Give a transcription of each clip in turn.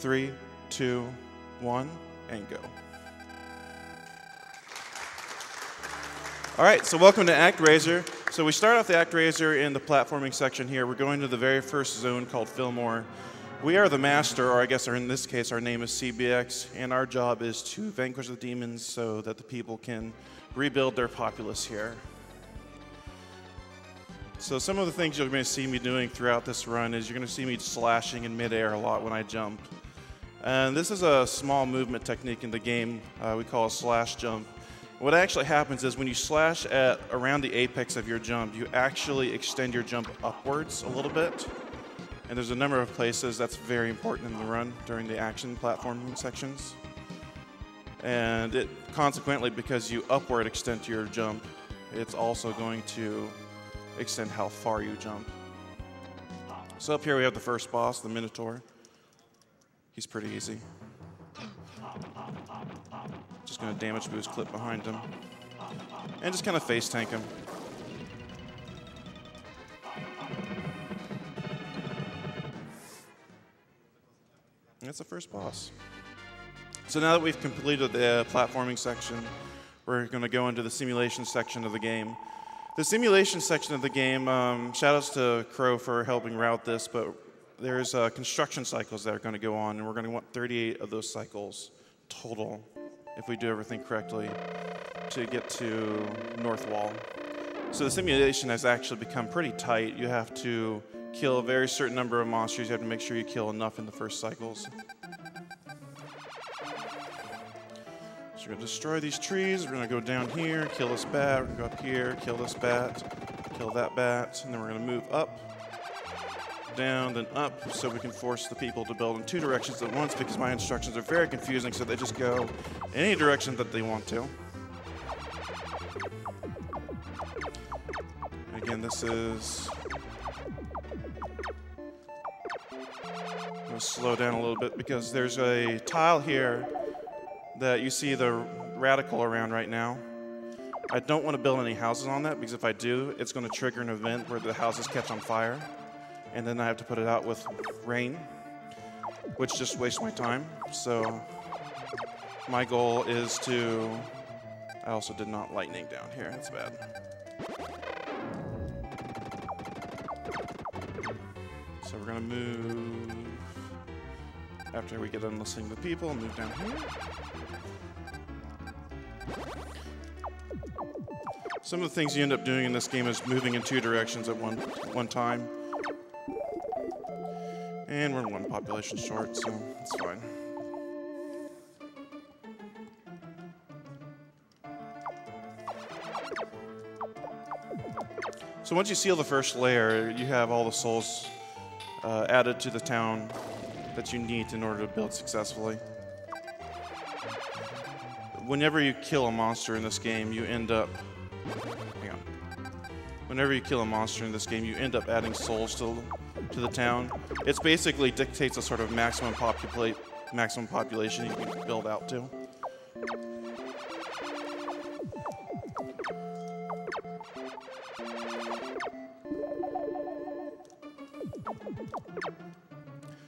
3, 2, 1, and go. All right, so welcome to ActRaiser. So we start off the ActRaiser in the platforming section here. We're going to the very first zone called Fillmore. We are the master, or I guess in this case our name is CBX, and our job is to vanquish the demons so that the people can rebuild their populace here. So some of the things you're going to see me doing throughout this run is you're going to see me slashing in midair a lot when I jump. And this is a small movement technique in the game we call a slash jump. What actually happens is when you slash at around the apex of your jump, you actually extend your jump upwards a little bit. And there's a number of places that's very important in the run during the action platforming sections. And it consequently, because you upward extend your jump, it's also going to extend how far you jump. So up here we have the first boss, the Minotaur. He's pretty easy. Just going to damage boost clip behind him. And just kind of face tank him. That's the first boss. So now that we've completed the platforming section, we're going to go into the simulation section of the game. The simulation section of the game, shout-outs to Crow for helping route this, but there's construction cycles that are going to go on, and we're going to want 38 of those cycles total, if we do everything correctly, to get to North Wall. So the simulation has actually become pretty tight. You have to kill a very certain number of monsters. You have to make sure you kill enough in the first cycles. So we're going to destroy these trees. We're going to go down here, kill this bat. We're going to go up here, kill this bat, kill that bat. And then we're going to move up, down, then up, so we can force the people to build in two directions at once, because my instructions are very confusing, so they just go any direction that they want to. Again, this is... I'm going to slow down a little bit because there's a tile here that you see the radical around right now. I don't want to build any houses on that, because if I do, it's going to trigger an event where the houses catch on fire, and then I have to put it out with rain, which just wastes my time. So my goal is to... I also did not lightning down here. That's bad. So we're going to move... After we get done listening to the people, move down here. Some of the things you end up doing in this game is moving in two directions at one time. And we're one population short, so it's fine. So once you seal the first layer, you have all the souls added to the town that you need in order to build successfully. Whenever you kill a monster in this game, you end up... Hang on. Whenever you kill a monster in this game, you end up adding souls to the town. It basically dictates a sort of maximum population you can build out to.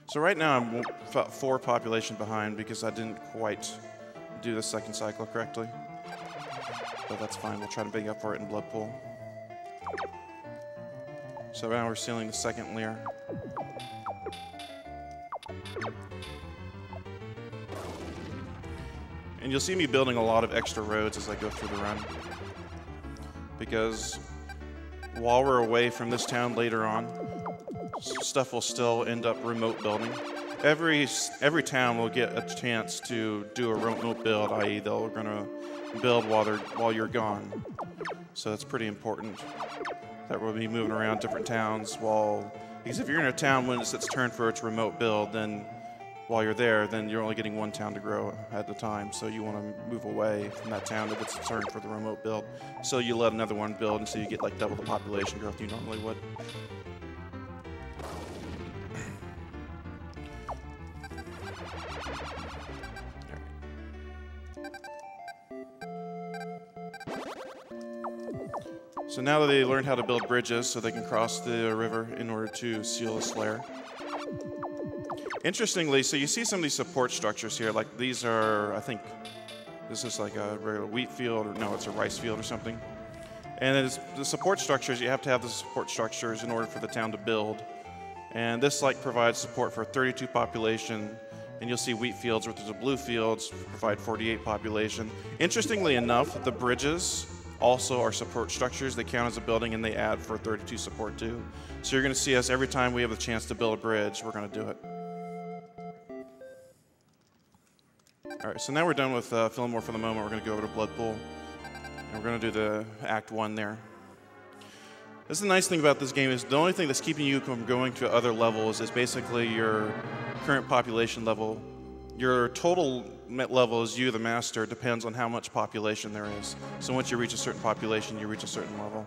So right now I'm about 4 population behind because I didn't quite do the second cycle correctly. But that's fine, we'll try to make up for it in Blood Pool. So now we're sealing the second layer. And you'll see me building a lot of extra roads as I go through the run. Because while we're away from this town later on, stuff will still end up remote building. Every town will get a chance to do a remote build, i.e. they're going to build while you're gone. So that's pretty important. That we'll be moving around different towns because if you're in a town when it's its turn for its remote build, then while you're there, then you're only getting one town to grow at a time. So you want to move away from that town if it's its turn for the remote build. So you let another one build, and so you get like double the population growth you normally would. So now that they learned how to build bridges so they can cross the river in order to seal this layer. Interestingly, so you see some of these support structures here, like these are, I think, this is like a regular wheat field, or no, it's a rice field or something. And the support structures, you have to have the support structures in order for the town to build. And this like provides support for 32 population, and you'll see wheat fields, which is a blue fields, provide 48 population. Interestingly enough, the bridges also are support structures. They count as a building and they add for 32 support too. So you're gonna see us every time we have the chance to build a bridge, we're gonna do it. All right, so now we're done with Fillmore for the moment. We're going to go over to Bloodpool, and we're going to do the Act 1 there. This is the nice thing about this game is the only thing that's keeping you from going to other levels is basically your current population level. Your total level as you, the master, depends on how much population there is. So once you reach a certain population, you reach a certain level.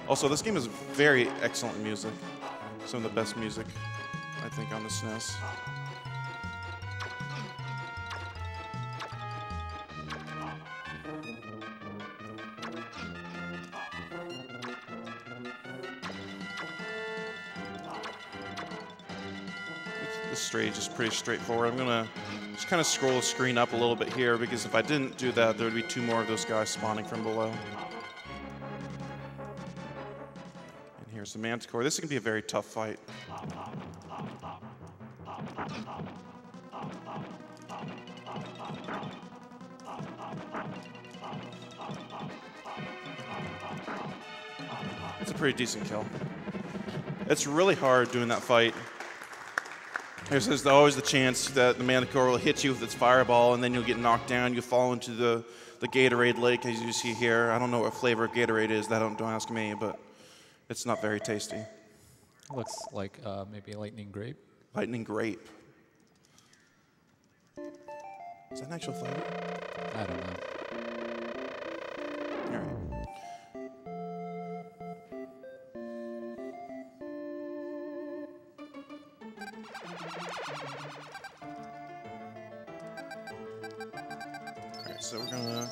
Also, this game is very excellent music. Some of the best music, I think, on the SNES. This stage is pretty straightforward. I'm gonna just kind of scroll the screen up a little bit here because if I didn't do that, there would be 2 more of those guys spawning from below. Here's the Manticore. This is going to be a very tough fight. It's a pretty decent kill. It's really hard doing that fight. There's always the chance that the Manticore will hit you with its fireball and then you'll get knocked down. You'll fall into the Gatorade lake, as you see here. I don't know what flavor of Gatorade is. Don't ask me, but it's not very tasty. Looks like maybe lightning grape. Lightning grape. Is that an actual flavor? I don't know. All right. All right, so we're gonna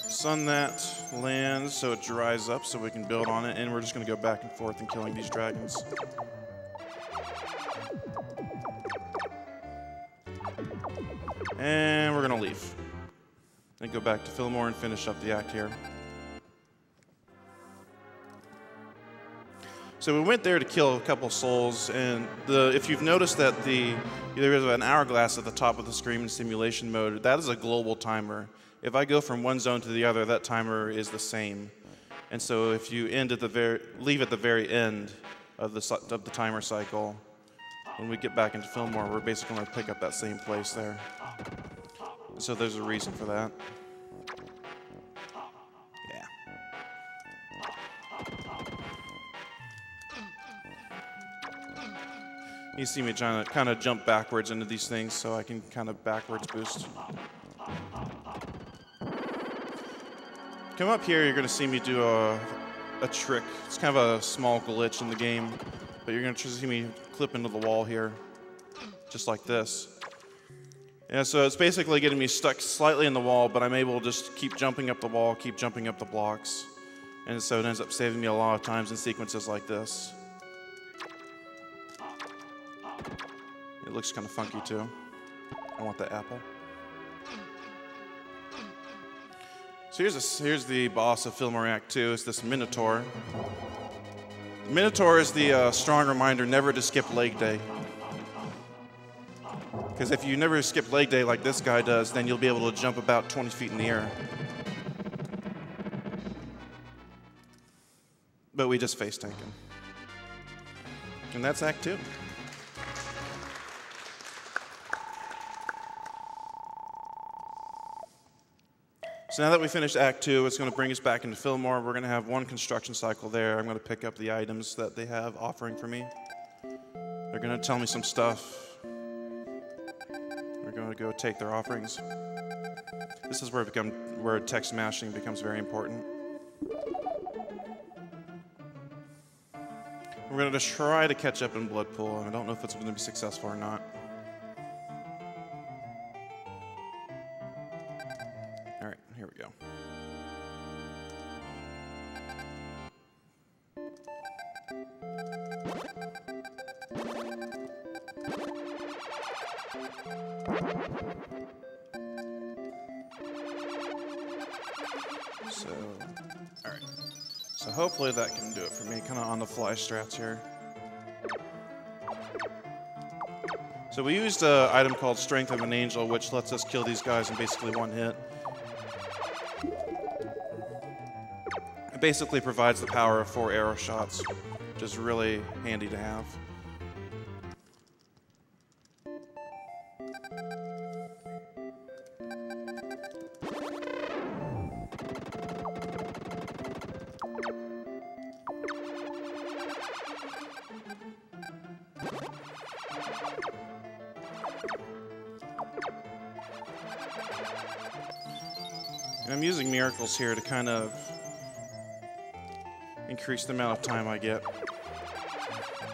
sun that land so it dries up so we can build on it, and we're just going to go back and forth and killing these dragons. And we're going to leave. And go back to Fillmore and finish up the act here. So we went there to kill a couple souls, and if you've noticed that there is an hourglass at the top of the screen in simulation mode, that is a global timer. If I go from one zone to the other, that timer is the same. And so if you leave at the very end of the timer cycle, when we get back into Fillmore, we're basically going to pick up that same place there. So there's a reason for that. Yeah. You see me trying to kind of jump backwards into these things so I can kind of backwards boost. Come up here, you're going to see me do a trick. It's kind of a small glitch in the game, but you're going to see me clip into the wall here, just like this. Yeah, so it's basically getting me stuck slightly in the wall, but I'm able to just keep jumping up the wall, keep jumping up the blocks. And so it ends up saving me a lot of times in sequences like this. It looks kind of funky too. I want the apple. So here's the boss of Fillmore Act 2. It's this Minotaur. The Minotaur is the strong reminder never to skip leg day. Because if you never skip leg day like this guy does, then you'll be able to jump about 20 feet in the air. But we just face tank him. And that's Act 2. So now that we finished Act 2, it's going to bring us back into Fillmore. We're going to have one construction cycle there. I'm going to pick up the items that they have offering for me. They're going to tell me some stuff. We're going to go take their offerings. This is where text mashing becomes very important. We're going to try to catch up in Bloodpool. I don't know if it's going to be successful or not. All right, here we go. So, all right. So hopefully that can do it for me, kind of on the fly strats here. So we used an item called Strength of an Angel, which lets us kill these guys in basically one hit. It basically provides the power of 4 arrow shots, which is really handy to have. And I'm using miracles here to kind of increase the amount of time I get.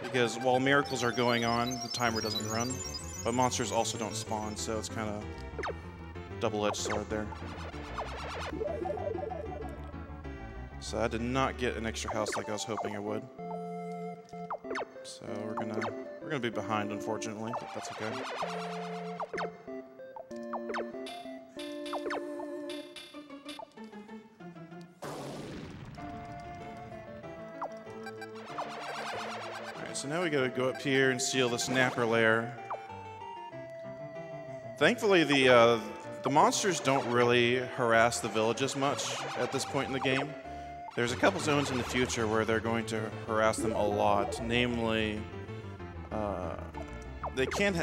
Because while miracles are going on, the timer doesn't run. But monsters also don't spawn, so it's kind of double-edged sword there. So I did not get an extra house like I was hoping I would. So we're gonna be behind, unfortunately, but that's okay. So now we gotta go up here and seal the snapper lair. Thankfully, the monsters don't really harass the villages much at this point in the game. There's a couple zones in the future where they're going to harass them a lot. Namely, they can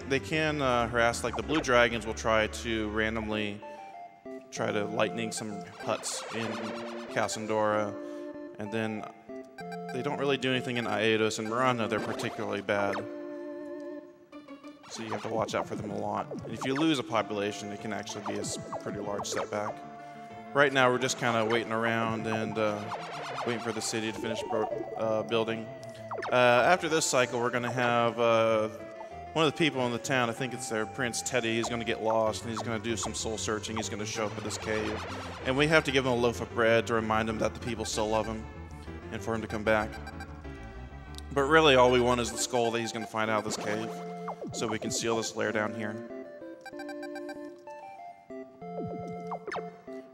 harass, like the blue dragons will try to randomly try to lightning some huts in Cassandora, and then they don't really do anything in Aedos and Marana. They're particularly bad. So you have to watch out for them a lot. And if you lose a population, it can actually be a pretty large setback. Right now, we're just kind of waiting around and waiting for the city to finish building. After this cycle, we're going to have one of the people in the town, I think it's their Prince Teddy, he's going to get lost and he's going to do some soul searching. He's going to show up at this cave. And we have to give him a loaf of bread to remind him that the people still love him and for him to come back. But really, all we want is the skull that he's going to find out of this cave, so we can seal this lair down here. And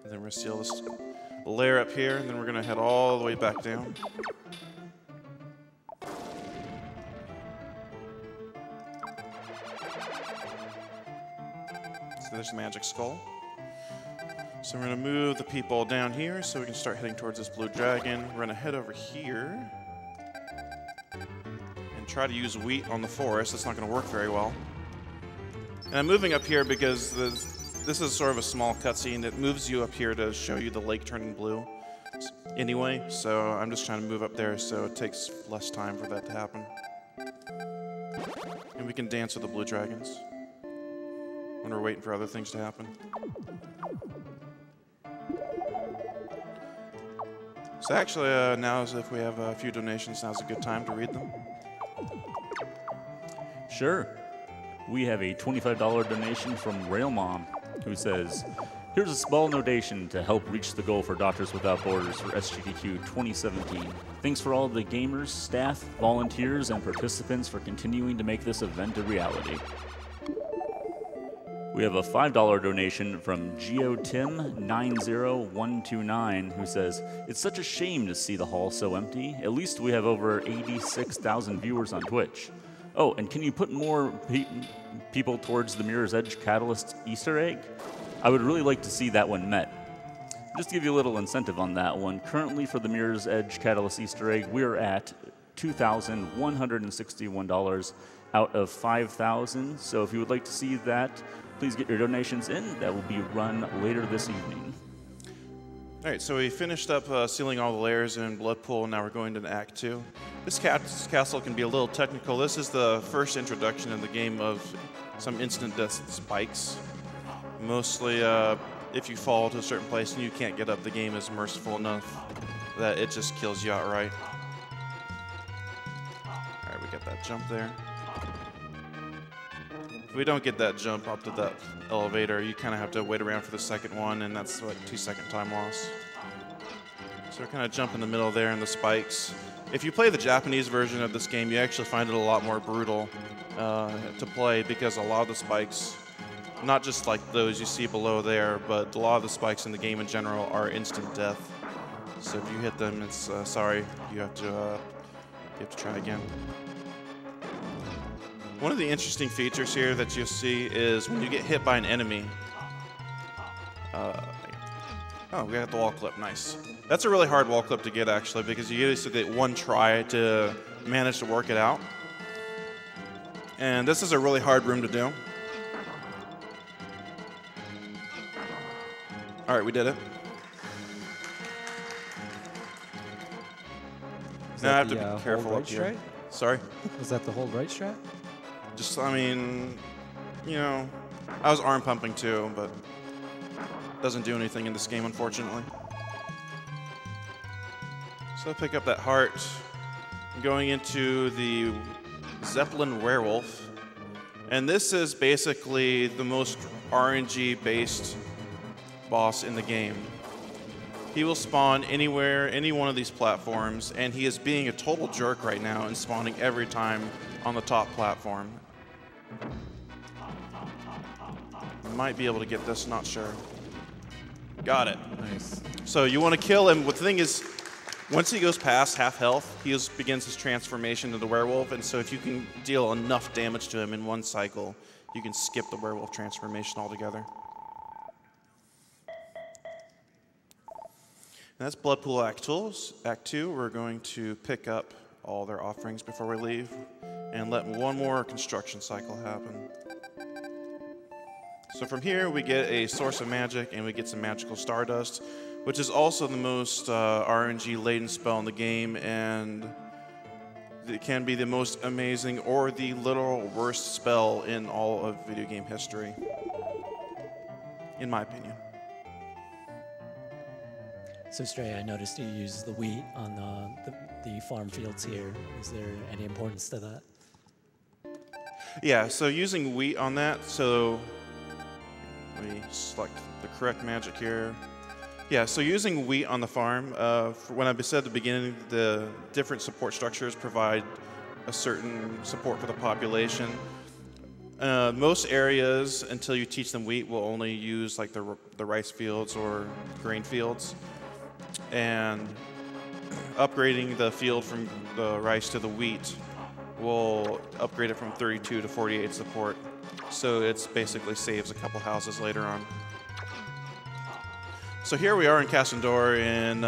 then we're going to seal this lair up here, and then we're going to head all the way back down. So there's the magic skull. So we're going to move the people down here so we can start heading towards this blue dragon. We're going to head over here and try to use wheat on the forest. That's not going to work very well. And I'm moving up here because this is sort of a small cutscene that moves you up here to show you the lake turning blue anyway. So I'm just trying to move up there so it takes less time for that to happen. And we can dance with the blue dragons when we're waiting for other things to happen. So actually, now is if we have a few donations, now's a good time to read them. Sure. We have a $25 donation from Railmom, who says, "Here's a small donation to help reach the goal for Doctors Without Borders for SGDQ 2017. Thanks for all the gamers, staff, volunteers, and participants for continuing to make this event a reality." We have a $5 donation from GeoTim90129, who says, "It's such a shame to see the hall so empty. At least we have over 86,000 viewers on Twitch. Oh, and can you put more people towards the Mirror's Edge Catalyst Easter egg? I would really like to see that one met." Just to give you a little incentive on that one, currently for the Mirror's Edge Catalyst Easter egg, we're at $2,161 out of 5,000. So if you would like to see that, please get your donations in. That will be run later this evening. All right, so we finished up sealing all the layers in Bloodpool, and now we're going to Act 2. This castle can be a little technical. This is the first introduction in the game of some instant death spikes. Mostly, if you fall to a certain place and you can't get up, the game is merciful enough that it just kills you outright. All right, we got that jump there. If we don't get that jump up to that elevator, you kind of have to wait around for the second one, and that's like 2-second time loss. So we're kind of jump in the middle there in the spikes. If you play the Japanese version of this game, you actually find it a lot more brutal to play because a lot of the spikes Not just like those you see below there, but a lot of the spikes in the game in general are instant death. So if you hit them, it's sorry, you have to try again. One of the interesting features here that you'll see is when you get hit by an enemy. Oh, we got the wall clip, nice. That's a really hard wall clip to get actually, because you usually get one try to manage to work it out. And this is a really hard room to do. All right, we did it. Now I have to be careful up here. Sorry? Was that the hold right strat? Just, I mean, you know, I was arm pumping too, but doesn't do anything in this game, unfortunately. So I'll pick up that heart. I'm going into the Zeppelin Werewolf. And this is basically the most RNG-based boss in the game. He will spawn anywhere, any one of these platforms, and he is being a total jerk right now and spawning every time on the top platform. Might be able to get this, not sure. Got it. Nice. So you want to kill him. The thing is, once he goes past half health, he begins his transformation into the werewolf, and so if you can deal enough damage to him in one cycle, you can skip the werewolf transformation altogether. And that's Bloodpool Act 2. We're going to pick up all their offerings before we leave and let one more construction cycle happen. So from here, we get a source of magic and we get some magical stardust, which is also the most RNG-laden spell in the game, and it can be the most amazing or the literal worst spell in all of video game history, in my opinion. So Stray, I noticed you used the wheat on the farm fields here. Is there any importance to that? Yeah, so using wheat on that, so let me select the correct magic here. Yeah, so using wheat on the farm, when I said at the beginning, the different support structures provide a certain support for the population. Most areas, until you teach them wheat, will only use like the rice fields or grain fields. And upgrading the field from the rice to the wheat will upgrade it from 32 to 48 support. So it basically saves a couple houses later on. So here we are in Cassandor in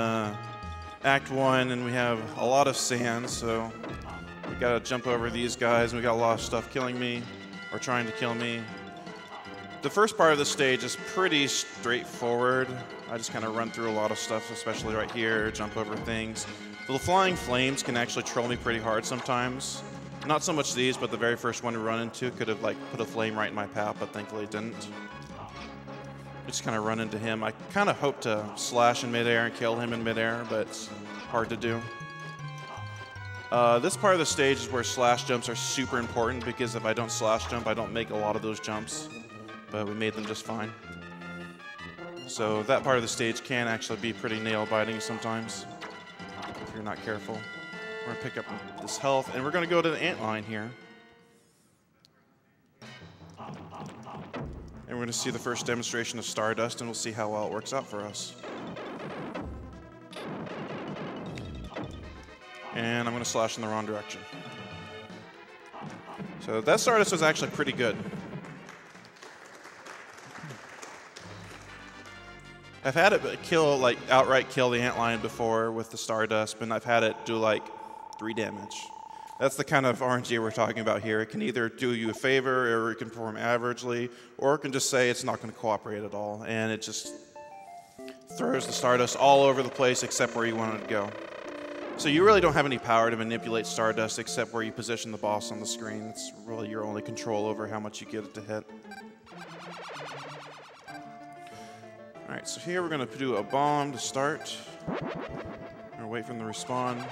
Act 1, and we have a lot of sand, so we gotta jump over these guys, and we got a lot of stuff killing me, or trying to kill me. The first part of the stage is pretty straightforward. I just kind of run through a lot of stuff, especially right here, jump over things. The flying flames can actually troll me pretty hard sometimes. Not so much these, but the very first one we run into could have like put a flame right in my path, but thankfully it didn't. Just kind of run into him. I kind of hope to slash in midair and kill him in midair, but it's hard to do. This part of the stage is where slash jumps are super important, because if I don't slash jump, I don't make a lot of those jumps. But we made them just fine. So that part of the stage can actually be pretty nail-biting sometimes, if you're not careful. We're gonna pick up this health, and we're gonna go to the antline here. And we're gonna see the first demonstration of Stardust, and we'll see how well it works out for us. And I'm gonna slash in the wrong direction. So that Stardust was actually pretty good. I've had it kill, like, outright kill the antlion before with the Stardust, but I've had it do like 3 damage. That's the kind of RNG we're talking about here. It can either do you a favor, or it can perform averagely, or it can just say it's not going to cooperate at all, and it just throws the Stardust all over the place except where you want it to go. So you really don't have any power to manipulate Stardust except where you position the boss on the screen. It's really your only control over how much you get it to hit. All right, so here we're going to do a bomb to start. We're going to wait for them to respawn.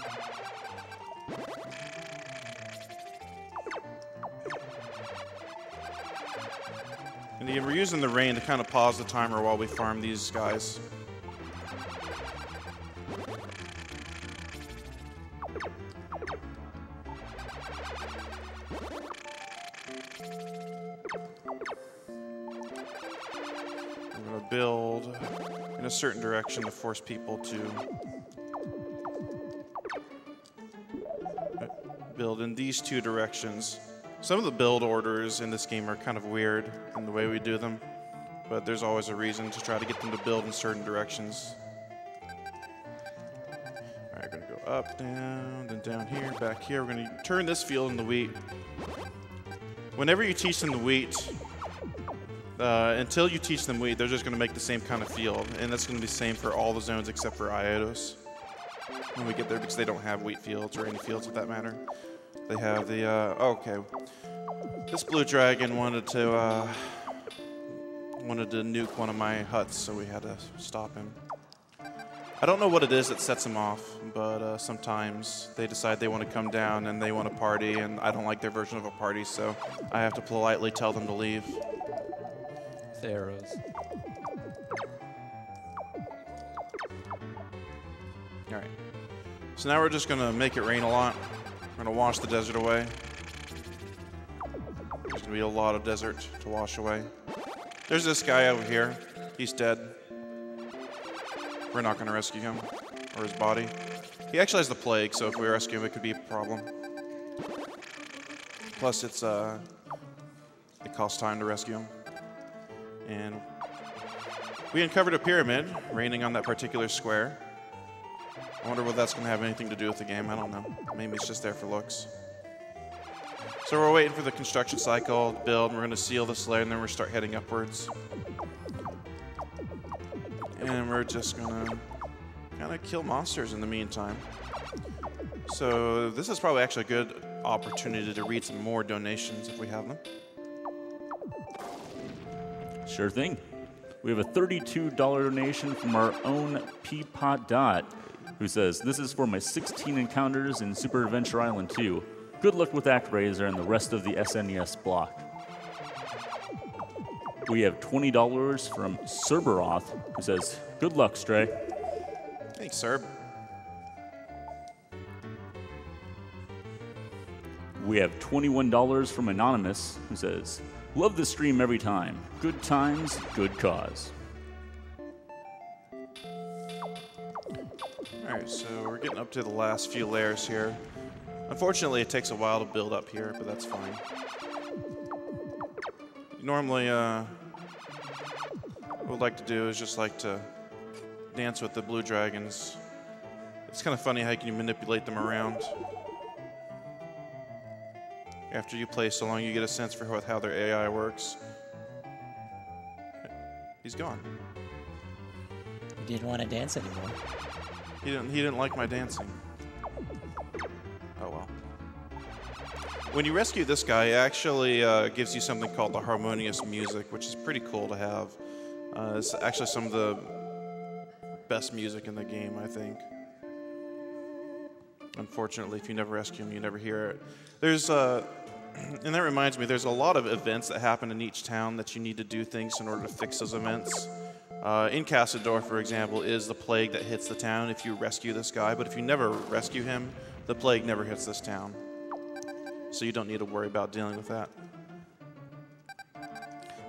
And again, we're using the rain to kind of pause the timer while we farm these guys. going to build in a certain direction to force people to build in these two directions. Some of the build orders in this game are kind of weird in the way we do them, but there's always a reason to try to get them to build in certain directions. All right, we're going to go up, down, then down here, back here. We're going to turn this field into wheat. Whenever you teach them the wheat, until you teach them wheat, they're just going to make the same kind of field, and that's going to be the same for all the zones except for Iotos when we get there, because they don't have wheat fields or any fields of that matter. They have the, okay. This blue dragon wanted to nuke one of my huts, so we had to stop him. I don't know what it is that sets him off, but sometimes they decide they want to come down and they want to party, and I don't like their version of a party, so I have to politely tell them to leave. With arrows. All right. So now we're just going to make it rain a lot. We're going to wash the desert away. There's going to be a lot of desert to wash away. There's this guy over here. He's dead. We're not going to rescue him or his body. He actually has the plague, so if we rescue him, it could be a problem. Plus, it costs time to rescue him. And we uncovered a pyramid raining on that particular square. I wonder whether that's going to have anything to do with the game. I don't know. Maybe it's just there for looks. So we're waiting for the construction cycle to build, and we're going to seal this layer, and then we're going to start heading upwards. And we're just going to kind of kill monsters in the meantime. So this is probably actually a good opportunity to read some more donations if we have them. Sure thing. We have a $32 donation from our own Peapot Dot, who says, "This is for my 16 encounters in Super Adventure Island 2. Good luck with ActRaiser and the rest of the SNES block." We have $20 from Cerberoth, who says, "Good luck, Stray." Thanks, Serb. We have $21 from Anonymous, who says, "Love the stream every time. Good times, good cause." All right, so we're getting up to the last few layers here. Unfortunately, it takes a while to build up here, but that's fine. Normally, what I would like to do is just like to dance with the blue dragons. It's kind of funny how you can manipulate them around. After you play so long, you get a sense for how their AI works. He's gone. He didn't want to dance anymore. He didn't like my dancing. Oh well. When you rescue this guy, it actually gives you something called the harmonious music, which is pretty cool to have. It's actually some of the best music in the game, I think. Unfortunately, if you never rescue him, you never hear it. There's and that reminds me, there's a lot of events that happen in each town that you need to do things in order to fix those events. In Casador, for example, is the plague that hits the town if you rescue this guy, but if you never rescue him, the plague never hits this town. So you don't need to worry about dealing with that.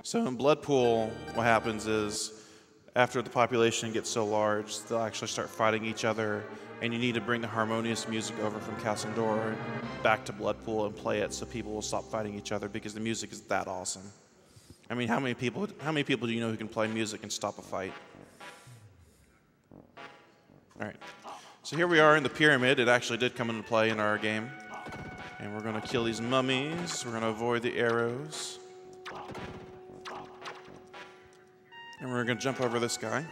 So in Bloodpool, what happens is, after the population gets so large, they'll actually start fighting each other, and you need to bring the harmonious music over from Casador back to Bloodpool and play it so people will stop fighting each other, because the music is that awesome. I mean, how many people do you know who can play music and stop a fight? All right. So here we are in the pyramid. It actually did come into play in our game. And we're going to kill these mummies. We're going to avoid the arrows. And we're going to jump over this guy.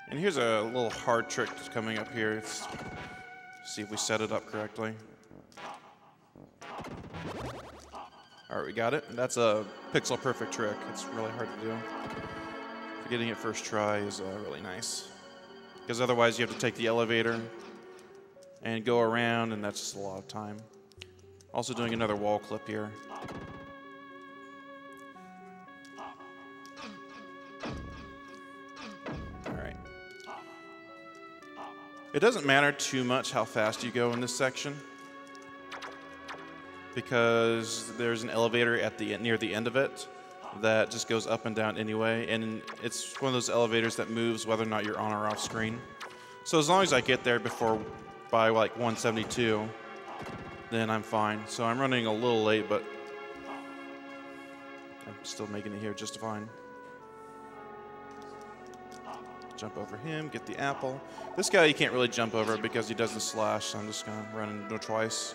And here's a little hard trick that's coming up here. Let's see if we set it up correctly. All right, we got it. That's a pixel perfect trick. It's really hard to do. Getting it first try is really nice. Because otherwise you have to take the elevator and go around, and that's just a lot of time. Also doing another wall clip here. All right. It doesn't matter too much how fast you go in this section, because there's an elevator at near the end of it that just goes up and down anyway, and it's one of those elevators that moves whether or not you're on or off screen. So as long as I get there by like 172, then I'm fine. So I'm running a little late, but I'm still making it here just fine. Jump over him, get the apple. This guy you can't really jump over because he does the slash, so I'm just gonna run into him twice.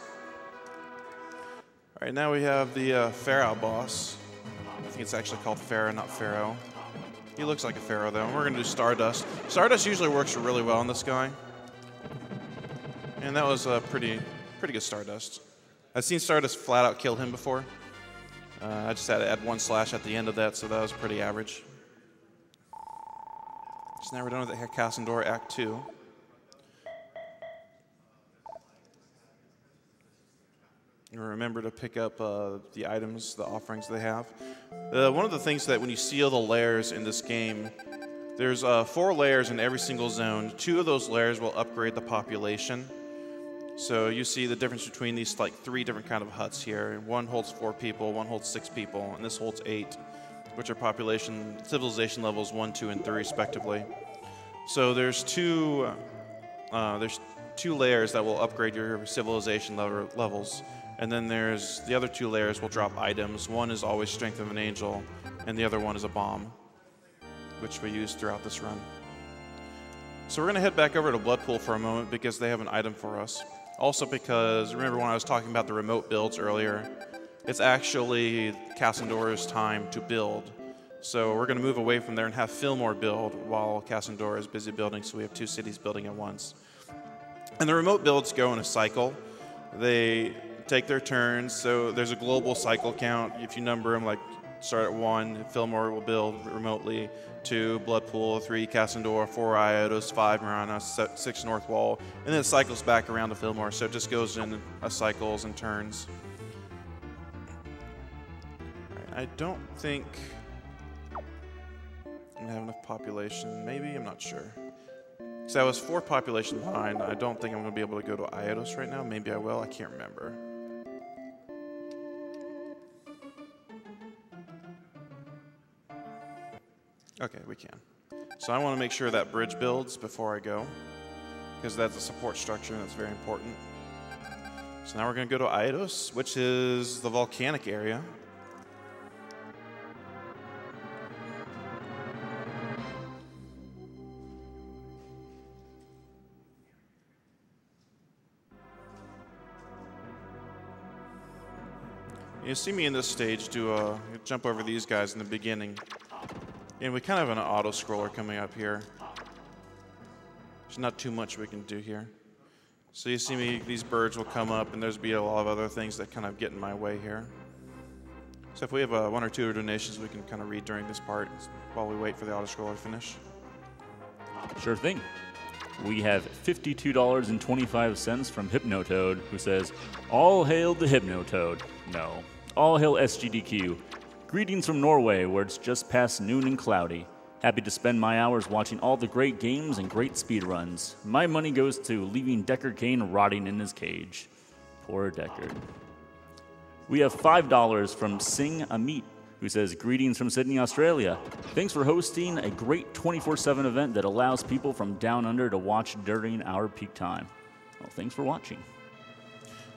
All right, now we have the Pharaoh boss. I think it's actually called Pharaoh, not Pharaoh. He looks like a Pharaoh though, and we're gonna do Stardust. Stardust usually works really well on this guy. And that was pretty good Stardust. I've seen Stardust flat out kill him before. I just had to add one slash at the end of that, so that was pretty average. So now we're done with the Cassandora Act 2. And remember to pick up the items, the offerings they have. One of the things that when you seal the layers in this game, there's 4 layers in every single zone. 2 of those layers will upgrade the population. So you see the difference between these like 3 different kind of huts here. One holds 4 people, one holds 6 people, and this holds 8, which are civilization levels 1, 2, and 3 respectively. So there's two layers that will upgrade your civilization levels, and then there's the other 2 layers will drop items. One is always Strength of an Angel, and the other one is a bomb, which we use throughout this run. So we're going to head back over to Bloodpool for a moment because they have an item for us. Also because, remember when I was talking about the remote builds earlier, it's actually Cassandora's time to build. So we're going to move away from there and have Fillmore build while Cassandora is busy building, so we have 2 cities building at once. And the remote builds go in a cycle. They take their turns, so there's a global cycle count. If you number them, like start at 1, Fillmore will build remotely, 2, Bloodpool, 3, Cassandora, 4, Iotos, 5, Marana, 6, North Wall, and then it cycles back around to Fillmore, so it just goes in cycles and turns. Right, I don't think I have enough population. Maybe, I'm not sure. So I was 4 population behind. I don't think I'm going to be able to go to Iotos right now. Maybe I will. I can't remember. Okay, we can. So I want to make sure that bridge builds before I go, because that's a support structure and that's very important. So now we're going to go to Iotos, which is the volcanic area. You see me in this stage jump over these guys in the beginning. And we kind of have an auto-scroller coming up here. There's not too much we can do here. So you see me, these birds will come up, and there's be a lot of other things that kind of get in my way here. So if we have 1 or 2 donations, we can kind of read during this part while we wait for the auto-scroller to finish. Sure thing. We have $52.25 from Hypnotoad, who says, "All hail the Hypnotoad." No. All hail SGDQ. Greetings from Norway, where it's just past noon and cloudy. Happy to spend my hours watching all the great games and great speedruns. My money goes to leaving Deckard Cain rotting in his cage. Poor Deckard. We have $5 from Sing Amit, who says, "Greetings from Sydney, Australia. Thanks for hosting a great 24/7 event that allows people from down under to watch during our peak time." Well, thanks for watching.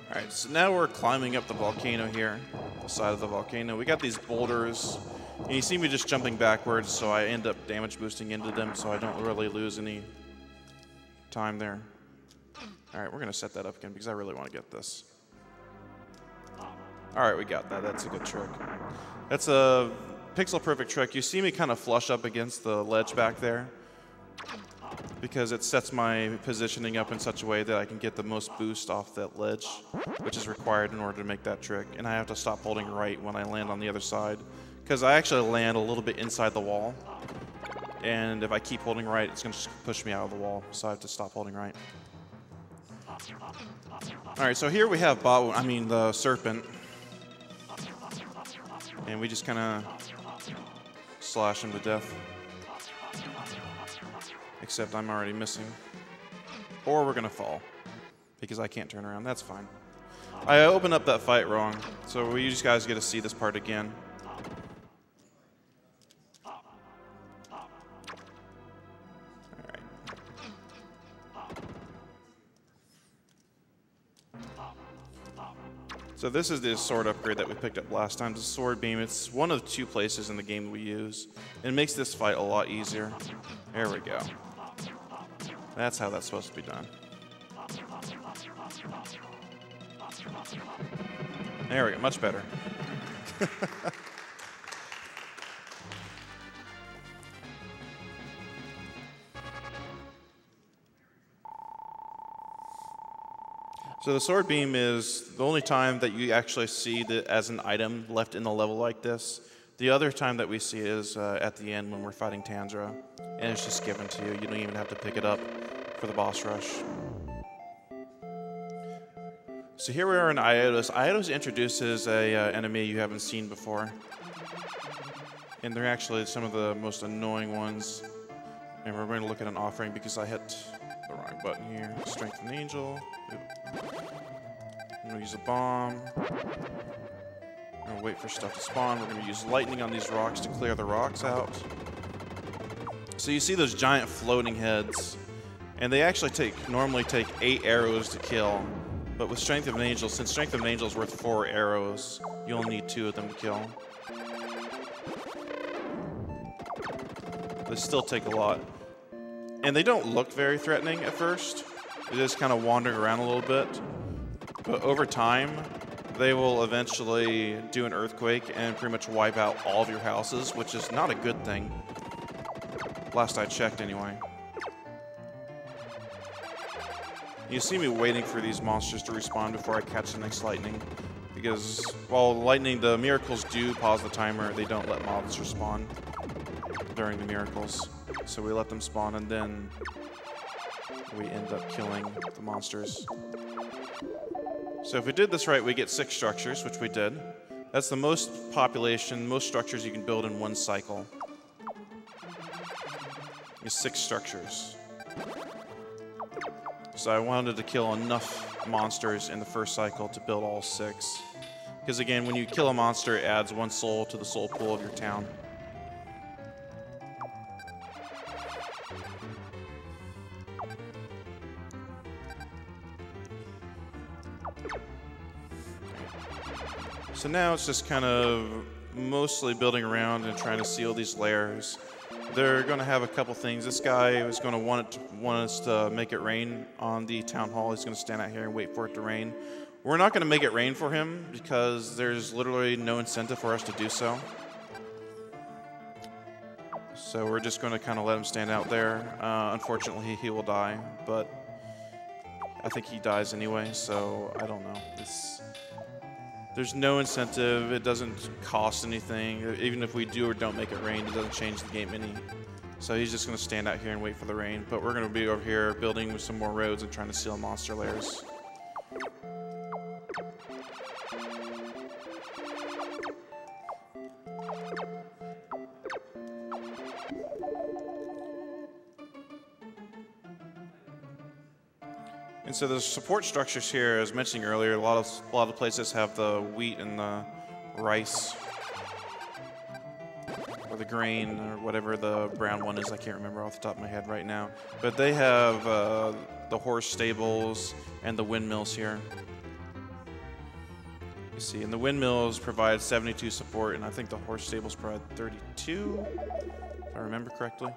All right, so now we're climbing up the volcano here, the side of the volcano. We got these boulders, and you see me just jumping backwards, so I end up damage boosting into them, so I don't really lose any time there. All right, we're going to set that up again because I really want to get this. All right, we got that. That's a good trick. That's a pixel-perfect trick. You see me kind of flush up against the ledge back there because it sets my positioning up in such a way that I can get the most boost off that ledge, which is required in order to make that trick. And I have to stop holding right when I land on the other side because I actually land a little bit inside the wall. And if I keep holding right, it's going to push me out of the wall, so I have to stop holding right. All right, so here we have the serpent. And we just kind of slash him to death. Except I'm already missing. Or we're going to fall. Because I can't turn around. That's fine. I opened up that fight wrong. So you guys get to see this part again. So this is the sword upgrade that we picked up last time. The sword beam, it's one of 2 places in the game we use. It makes this fight a lot easier. There we go. That's how that's supposed to be done. There we go, much better. So the sword beam is the only time that you actually see it as an item left in the level like this. The other time that we see it is at the end when we're fighting Tanzra, and it's just given to you. You don't even have to pick it up for the boss rush. So here we are in Iodos. Iodos introduces a enemy you haven't seen before, and they're actually some of the most annoying ones. And we're going to look at an offering because I hit the wrong button here. Strengthen Angel. Oop. I'm going to use a bomb. I'm going to wait for stuff to spawn. We're going to use lightning on these rocks to clear the rocks out. So you see those giant floating heads, and they actually normally take 8 arrows to kill. But with Strength of an Angel, since Strength of an Angel is worth 4 arrows, you only need 2 of them to kill. They still take a lot. And they don't look very threatening at first. They just kind of wander around a little bit. But over time, they will eventually do an earthquake and pretty much wipe out all of your houses, which is not a good thing. Last I checked, anyway. You see me waiting for these monsters to respawn before I catch the next lightning. Because while the miracles do pause the timer, they don't let mobs respawn during the miracles. So we let them spawn, and then we end up killing the monsters. So if we did this right, we get 6 structures, which we did. That's the most population, most structures you can build in one cycle. Is 6 structures. So I wanted to kill enough monsters in the first cycle to build all 6. Because again, when you kill a monster, it adds 1 soul to the soul pool of your town. So now it's just kind of mostly building around and trying to seal these layers. They're going to have a couple things. This guy is going to want us to make it rain on the town hall. He's going to stand out here and wait for it to rain. We're not going to make it rain for him because there's literally no incentive for us to do so. So we're just going to kind of let him stand out there. Unfortunately, he will die, but I think he dies anyway, so I don't know. There's no incentive. It doesn't cost anything. Even if we do or don't make it rain, it doesn't change the game any. So he's just going to stand out here and wait for the rain. But we're going to be over here building with some more roads and trying to seal monster layers. And so the support structures here, as mentioned earlier, a lot of places have the wheat and the rice, or the grain, or whatever the brown one is. I can't remember off the top of my head right now. But they have the horse stables and the windmills here. You see, and the windmills provide 72 support, and I think the horse stables provide 32, if I remember correctly.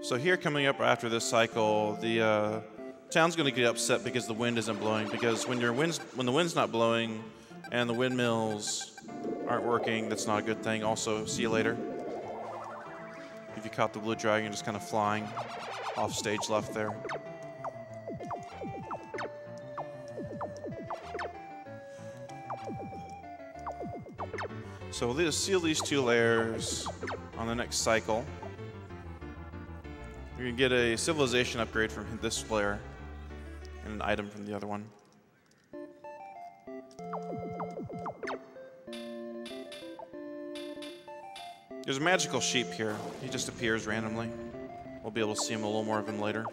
So here, coming up after this cycle, the town's going to get upset because the wind isn't blowing. Because when the wind's not blowing and the windmills aren't working, that's not a good thing. Also, see you later. If you caught the blue dragon just kind of flying off stage left there. So we'll seal these 2 layers on the next cycle. You can get a civilization upgrade from this layer and an item from the other one. There's a magical sheep here. He just appears randomly. We'll be able to see him a little more of him later.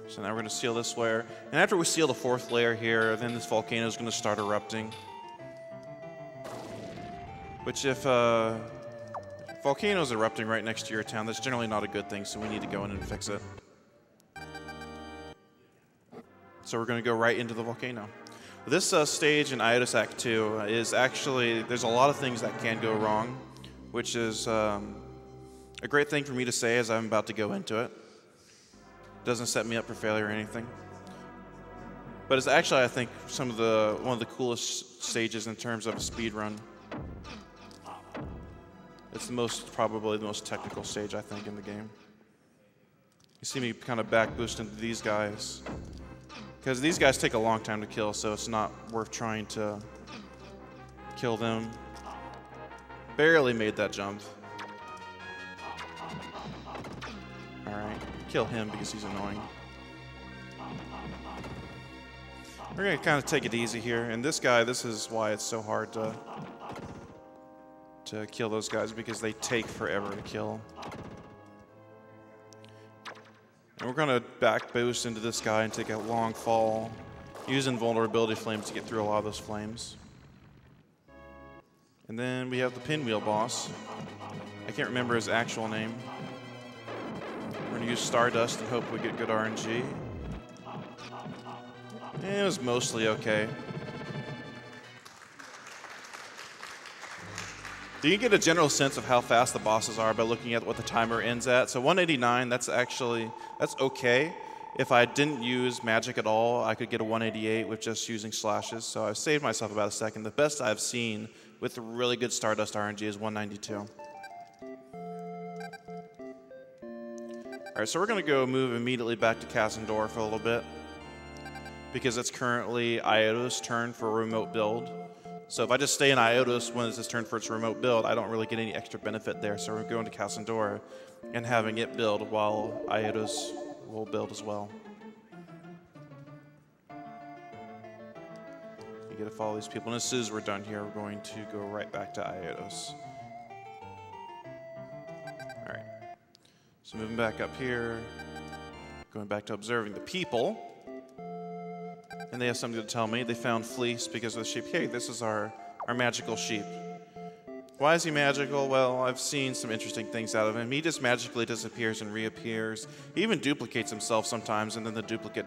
So now we're going to seal this layer. And after we seal the 4th layer here, then this volcano is going to start erupting. Which if volcano's erupting right next to your town. That's generally not a good thing, so we need to go in and fix it. So we're going to go right into the volcano. This stage in Iotus Act 2 is actually, there's a lot of things that can go wrong, which is a great thing for me to say as I'm about to go into it. Doesn't set me up for failure or anything. But it's actually, I think, one of the coolest stages in terms of a speed run. It's probably the most technical stage, I think, in the game. You see me kind of back boost into these guys. Because these guys take a long time to kill, so it's not worth trying to kill them. Barely made that jump. Alright, kill him because he's annoying. We're going to kind of take it easy here. And this guy, this is why it's so hard to kill those guys, because they take forever to kill. And we're going to back boost into this guy and take a long fall, using vulnerability flames to get through a lot of those flames. And then we have the pinwheel boss. I can't remember his actual name. We're going to use Stardust and hope we get good RNG. And it was mostly okay. You can get a general sense of how fast the bosses are by looking at what the timer ends at. So 189, that's okay. If I didn't use magic at all, I could get a 188 with just using slashes. So I've saved myself about a second. The best I've seen with really good Stardust RNG is 192. All right, so we're going to go move immediately back to Kasendorf for a little bit, because it's currently Iota's turn for a remote build. So if I just stay in Iotus when it's his turn for its remote build, I don't really get any extra benefit there. So we're going to Kasendora and having it build while Iotus will build as well. You get to follow these people. And as soon as we're done here, we're going to go right back to Iotus. All right. So moving back up here, going back to observing the people. And they have something to tell me. They found Fleece because of the sheep. Hey, this is our magical sheep. Why is he magical? Well, I've seen some interesting things out of him. He just magically disappears and reappears. He even duplicates himself sometimes, and then the duplicate